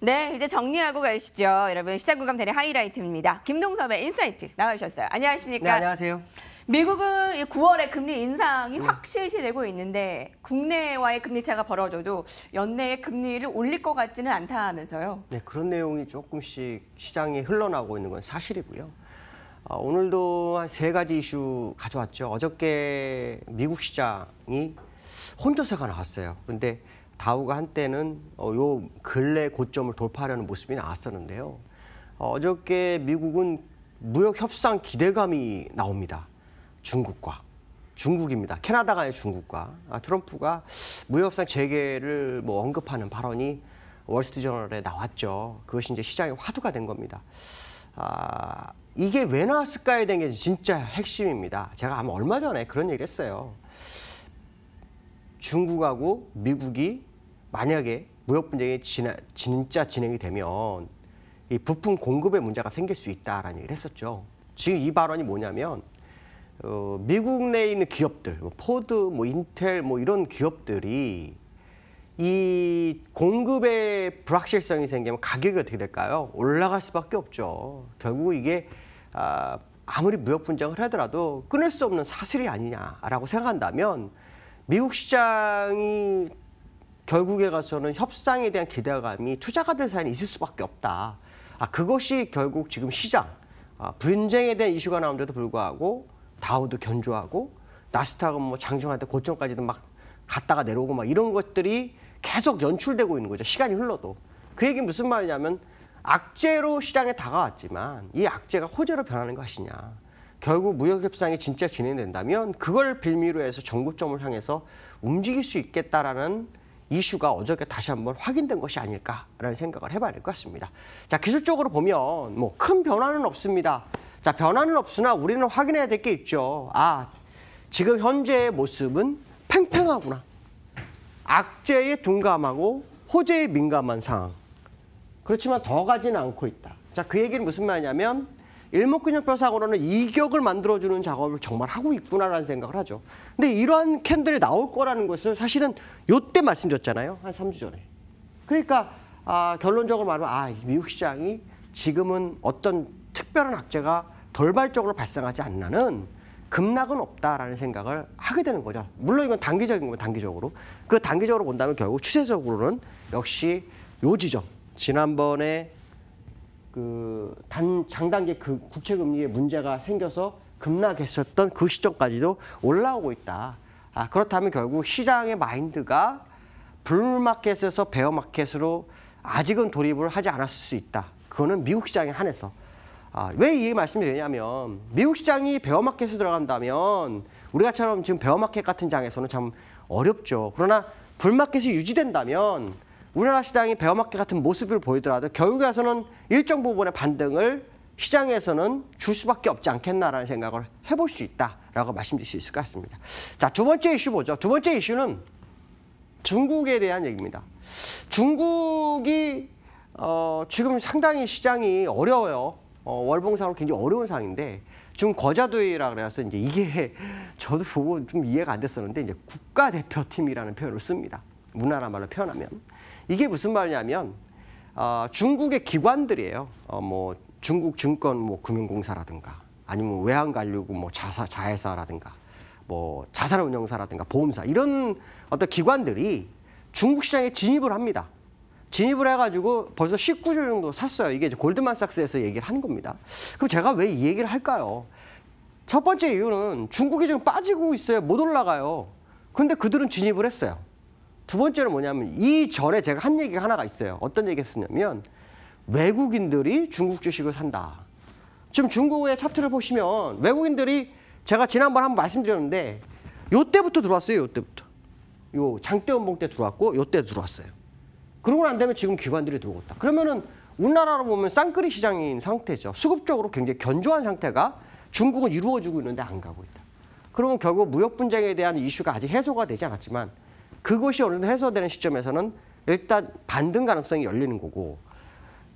네, 이제 정리하고 가시죠. 여러분, 시장구감 대리 하이라이트입니다. 김동섭의 인사이트 나와주셨어요. 안녕하십니까? 네, 안녕하세요. 미국은 9월에 금리 인상이 확 실시되고 있는데 국내와의 금리 차가 벌어져도 연내에 금리를 올릴 것 같지는 않다 하면서요. 네, 그런 내용이 조금씩 시장에 흘러나오고 있는 건 사실이고요. 오늘도 한 3가지 이슈 가져왔죠. 어저께 미국 시장이 혼조세가 나왔어요. 근데 다우가 한때는 요 근래 고점을 돌파하려는 모습이 나왔었는데요. 어저께 미국은 무역 협상 기대감이 나옵니다. 중국입니다. 캐나다가 아니라 중국과 트럼프가 무역 협상 재개를 언급하는 발언이 월스트리트저널에 나왔죠. 그것이 이제 시장의 화두가 된 겁니다. 이게 왜 나왔을까에 대한 게 진짜 핵심입니다. 제가 아마 얼마 전에 그런 얘기를 했어요. 중국하고 미국이 만약에 무역 분쟁이 진짜 진행이 되면 이 부품 공급에 문제가 생길 수 있다라는 얘기를 했었죠. 지금 이 발언이 뭐냐면 미국 내에 있는 기업들, 포드, 인텔, 이런 기업들이 이 공급에 불확실성이 생기면 가격이 어떻게 될까요? 올라갈 수밖에 없죠. 결국 이게 아무리 무역 분쟁을 하더라도 끊을 수 없는 사슬이 아니냐라고 생각한다면 미국 시장이 결국에 가서는 협상에 대한 기대감이 투자가 된 사안이 있을 수밖에 없다. 그것이 결국 지금 시장, 분쟁에 대한 이슈가 나오는데도 불구하고 다우도 견조하고 나스닥은 장중한테 고점까지도 막 갔다가 내려오고 이런 것들이 계속 연출되고 있는 거죠. 시간이 흘러도. 그 얘기는 무슨 말이냐면 악재로 시장에 다가왔지만 이 악재가 호재로 변하는 것이냐. 결국 무역협상이 진짜 진행된다면 그걸 빌미로 해서 정고점을 향해서 움직일 수 있겠다라는 이슈가 어저께 다시 한번 확인된 것이 아닐까라는 생각을 해봐야 될 것 같습니다. 자, 기술적으로 보면 큰 변화는 없습니다. 자, 변화는 없으나 우리는 확인해야 될 게 있죠. 지금 현재의 모습은 팽팽하구나. 악재에 둔감하고 호재에 민감한 상황. 그렇지만 더 가지는 않고 있다. 자, 그 얘기는 무슨 말이냐면 일목균형표상으로는 이격을 만들어주는 작업을 정말 하고 있구나라는 생각을 하죠. 근데 이러한 캔들이 나올 거라는 것을 사실은 요때 말씀드렸잖아요. 한 3주 전에. 그러니까 결론적으로 말하면 미국 시장이 지금은 어떤 특별한 악재가 돌발적으로 발생하지 않는 급락은 없다라는 생각을 하게 되는 거죠. 물론 이건 단기적인 거예요. 단기적으로. 그 단기적으로 본다면 결국 추세적으로는 역시 요 지점. 지난번에 장단기 국채금리에 문제가 생겨서 급락했었던 그 시점까지도 올라오고 있다. 그렇다면 결국 시장의 마인드가 불마켓에서 베어마켓으로 아직은 돌입을 하지 않았을 수 있다. 그거는 미국 시장에 한해서. 왜 이 말씀을 드리냐면 미국 시장이 베어마켓에 들어간다면 우리가처럼 지금 베어마켓 같은 장에서는 참 어렵죠. 그러나 불마켓이 유지된다면 우리나라 시장이 베어마켓 같은 모습을 보이더라도 결국에서는 일정 부분의 반등을 시장에서는 줄 수밖에 없지 않겠나라는 생각을 해볼 수 있다라고 말씀드릴 수 있을 것 같습니다. 자, 두 번째 이슈 보죠. 두 번째 이슈는 중국에 대한 얘기입니다. 중국이 지금 상당히 시장이 어려워요. 월봉상으로 굉장히 어려운 상황인데 지금 거자두이라 그래서 이제 이게 저도 보고 좀 이해가 안 됐었는데 이제 국가대표팀이라는 표현을 씁니다. 우리나라 말로 표현하면. 이게 무슨 말이냐면 중국의 기관들이에요. 중국 증권 금융공사라든가 아니면 외환관리고 자회사라든가 자산운용사라든가 보험사 이런 어떤 기관들이 중국 시장에 진입을 합니다. 진입을 해가지고 벌써 19조 정도 샀어요. 이게 이제 골드만삭스에서 얘기를 한 겁니다. 그럼 제가 왜 이 얘기를 할까요? 첫 번째 이유는 중국이 지금 빠지고 있어요. 못 올라가요. 근데 그들은 진입을 했어요. 두 번째는 뭐냐면 이 전에 제가 한 얘기가 하나가 있어요. 어떤 얘기를 했냐면 외국인들이 중국 주식을 산다. 지금 중국의 차트를 보시면 외국인들이 제가 지난번 한번 말씀드렸는데 요때부터 들어왔어요. 요때부터. 요 장대연봉 때 들어왔고 요때 들어왔어요. 그러고 난 다음에 지금 기관들이 들어오고 있다. 그러면은 우리나라로 보면 쌍끌이 시장인 상태죠. 수급적으로 굉장히 견조한 상태가 중국은 이루어지고 있는데 안 가고 있다. 그러면 결국 무역 분쟁에 대한 이슈가 아직 해소가 되지 않았지만 그것이 어느 정도 해소되는 시점에서는 일단 반등 가능성이 열리는 거고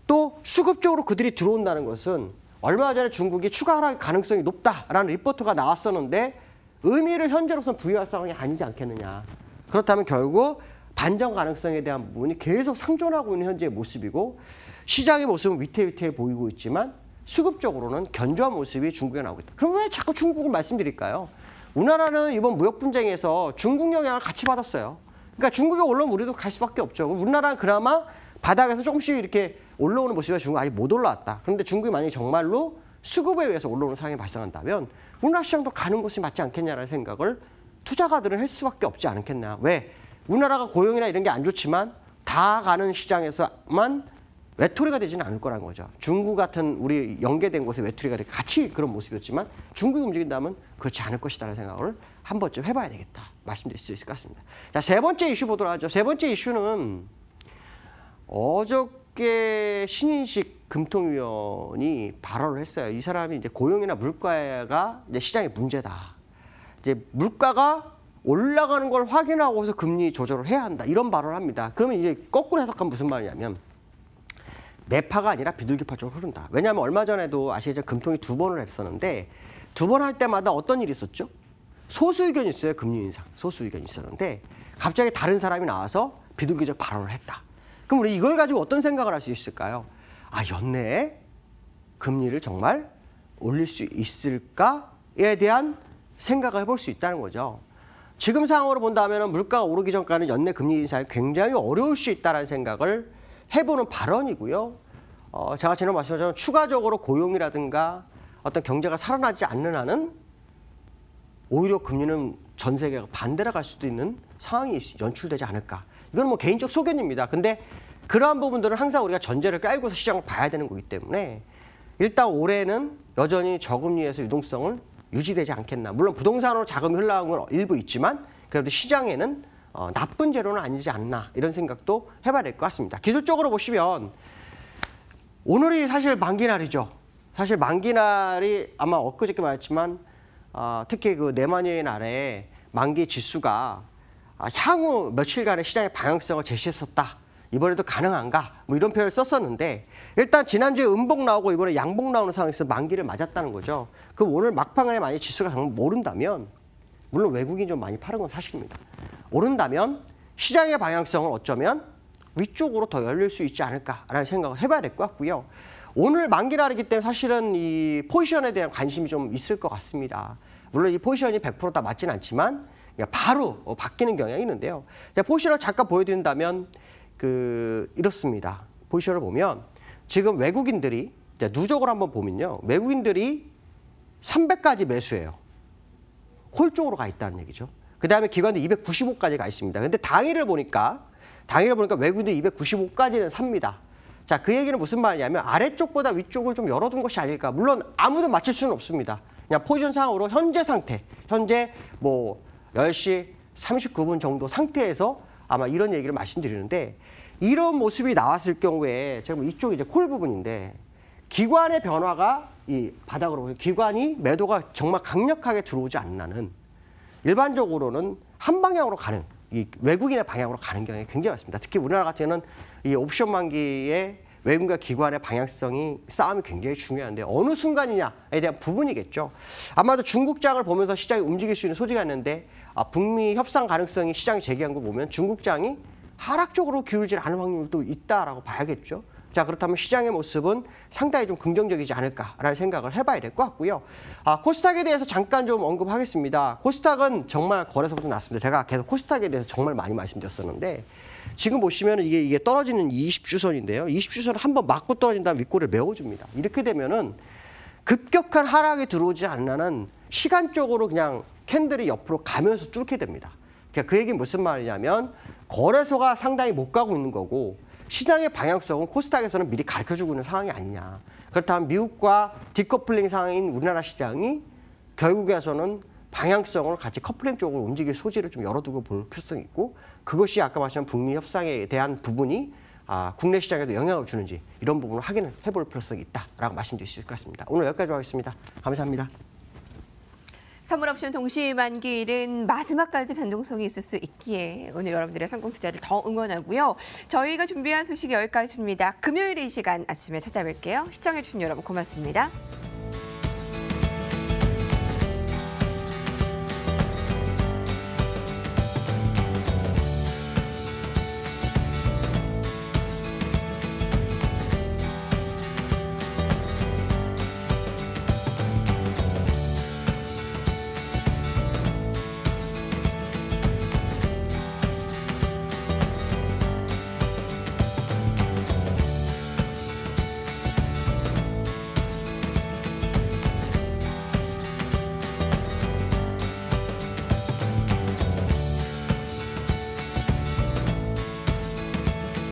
또 수급적으로 그들이 들어온다는 것은 얼마 전에 중국이 추가 하락 가능성이 높다라는 리포트가 나왔었는데 의미를 현재로서는 부여할 상황이 아니지 않겠느냐. 그렇다면 결국 반전 가능성에 대한 부분이 계속 상존하고 있는 현재의 모습이고 시장의 모습은 위태위태해 보이고 있지만 수급적으로는 견조한 모습이 중국에 나오고 있다. 그럼 왜 자꾸 중국을 말씀드릴까요? 우리나라는 이번 무역 분쟁에서 중국 영향을 같이 받았어요. 그러니까 중국이 올라오면 우리도 갈 수밖에 없죠. 우리나라는 그나마 바닥에서 조금씩 이렇게 올라오는 모습이 중국 아직 못 올라왔다. 그런데 중국이 만약에 정말로 수급에 의해서 올라오는 상황이 발생한다면 우리나라 시장도 가는 곳이 맞지 않겠냐라는 생각을 투자가들은 할 수밖에 없지 않겠나. 왜? 우리나라가 고용이나 이런 게 안 좋지만 다 가는 시장에서만 외톨이가 되지는 않을 거라는 거죠. 중국 같은 우리 연계된 곳에 외톨이가 되게 같이 그런 모습이었지만 중국이 움직인다면 그렇지 않을 것이다라는 생각을 한 번쯤 해봐야 되겠다. 말씀드릴 수 있을 것 같습니다. 자, 세 번째 이슈 보도록 하죠. 세 번째 이슈는 어저께 신인식 금통위원이 발언을 했어요. 이 사람이 이제 고용이나 물가가 이제 시장의 문제다. 이제 물가가 올라가는 걸 확인하고서 금리 조절을 해야 한다. 이런 발언을 합니다. 그러면 이제 거꾸로 해석하면 무슨 말이냐면 매파가 아니라 비둘기파 쪽으로 흐른다. 왜냐하면 얼마 전에도 아시겠지만 금통이 2번을 했었는데 2번 할 때마다 어떤 일이 있었죠? 소수 의견이 있어요. 금리 인상. 소수 의견이 있었는데 갑자기 다른 사람이 나와서 비둘기적 발언을 했다. 그럼 우리 이걸 가지고 어떤 생각을 할 수 있을까요? 아, 연내에 금리를 정말 올릴 수 있을까에 대한 생각을 해볼 수 있다는 거죠. 지금 상황으로 본다면 물가가 오르기 전까지는 연내 금리 인상이 굉장히 어려울 수 있다는 생각을 해보는 발언이고요. 제가 지난 말씀처럼 추가적으로 고용이라든가 어떤 경제가 살아나지 않는 한은 오히려 금리는 전 세계가 반대로 갈 수도 있는 상황이 연출되지 않을까. 이건 뭐 개인적 소견입니다. 근데 그러한 부분들은 항상 우리가 전제를 깔고서 시장을 봐야 되는 거기 때문에 일단 올해는 여전히 저금리에서 유동성을 유지되지 않겠나. 물론 부동산으로 자금이 흘러가는 건 일부 있지만 그래도 시장에는 나쁜 재료는 아니지 않나 이런 생각도 해봐야 될 것 같습니다. 기술적으로 보시면 오늘이 사실 만기날이죠. 사실 만기날이 아마 엊그저께 말했지만 특히 그 내만여의 날에 만기 지수가 향후 며칠간의 시장의 방향성을 제시했었다. 이번에도 가능한가? 뭐 이런 표현을 썼었는데 일단 지난주에 음봉 나오고 이번에 양봉 나오는 상황에서 만기를 맞았다는 거죠. 그럼 오늘 막판에 만약 지수가 정말 오른다면 물론 외국인이 좀 많이 파는 건 사실입니다. 오른다면 시장의 방향성을 어쩌면 위쪽으로 더 열릴 수 있지 않을까라는 생각을 해봐야 될 것 같고요. 오늘 만기날이기 때문에 사실은 이 포지션에 대한 관심이 좀 있을 것 같습니다. 물론 이 포지션이 100% 다 맞진 않지만 바로 바뀌는 경향이 있는데요. 제가 포지션을 잠깐 보여드린다면 이렇습니다. 포지션을 보면 지금 외국인들이 누적으로 한번 보면요. 외국인들이 300까지 매수해요. 홀 쪽으로 가 있다는 얘기죠. 그 다음에 기관도 295까지 가 있습니다. 근데 당일을 보니까 외국인들이 295까지는 삽니다. 자, 그 얘기는 무슨 말이냐면 아래쪽보다 위쪽을 좀 열어둔 것이 아닐까. 물론 아무도 맞힐 수는 없습니다. 그냥 포지션 상으로 현재 상태, 현재 뭐 10시 39분 정도 상태에서 아마 이런 얘기를 말씀드리는데 이런 모습이 나왔을 경우에 제가 이쪽이 이제 콜 부분인데 기관의 변화가 이 바닥으로 보면 기관이 매도가 정말 강력하게 들어오지 않는 한은 일반적으로는 한 방향으로 가는 이 외국인의 방향으로 가는 경향이 굉장히 많습니다. 특히 우리나라 같은 경우는 이 옵션 만기에 외국인과 기관의 방향성이 싸움이 굉장히 중요한데 어느 순간이냐에 대한 부분이겠죠. 아마도 중국장을 보면서 시장이 움직일 수 있는 소지가 있는데 북미 협상 가능성이 시장이 제기한 거 보면 중국장이 하락 쪽으로 기울지 않을 확률도 있다라고 봐야겠죠. 자, 그렇다면 시장의 모습은 상당히 좀 긍정적이지 않을까라는 생각을 해봐야 될 것 같고요. 코스닥에 대해서 잠깐 좀 언급하겠습니다. 코스닥은 정말 거래소부터 났습니다. 제가 계속 코스닥에 대해서 정말 많이 말씀드렸었는데 지금 보시면 이게 떨어지는 20주선인데요. 20주선을 한번 맞고 떨어진 다음 윗골을 메워줍니다. 이렇게 되면은 급격한 하락이 들어오지 않는 한 시간적으로 그냥 캔들이 옆으로 가면서 뚫게 됩니다. 그러니까 그 얘기는 무슨 말이냐면 거래소가 상당히 못 가고 있는 거고 시장의 방향성은 코스닥에서는 미리 가르쳐주고 있는 상황이 아니냐. 그렇다면 미국과 디커플링 상황인 우리나라 시장이 결국에서는 방향성을 같이 커플링 쪽으로 움직일 소지를 좀 열어두고 볼 필요성이 있고 그것이 아까 말씀한 북미 협상에 대한 부분이 국내 시장에도 영향을 주는지 이런 부분을 확인을 해볼 필요성이 있다라고 말씀드릴 수 있을 것 같습니다. 오늘 여기까지 하겠습니다. 감사합니다. 선물옵션 동시만기일은 마지막까지 변동성이 있을 수 있기에 오늘 여러분들의 성공 투자를 더 응원하고요. 저희가 준비한 소식이 여기까지입니다. 금요일 이 시간 아침에 찾아뵐게요. 시청해주신 여러분 고맙습니다.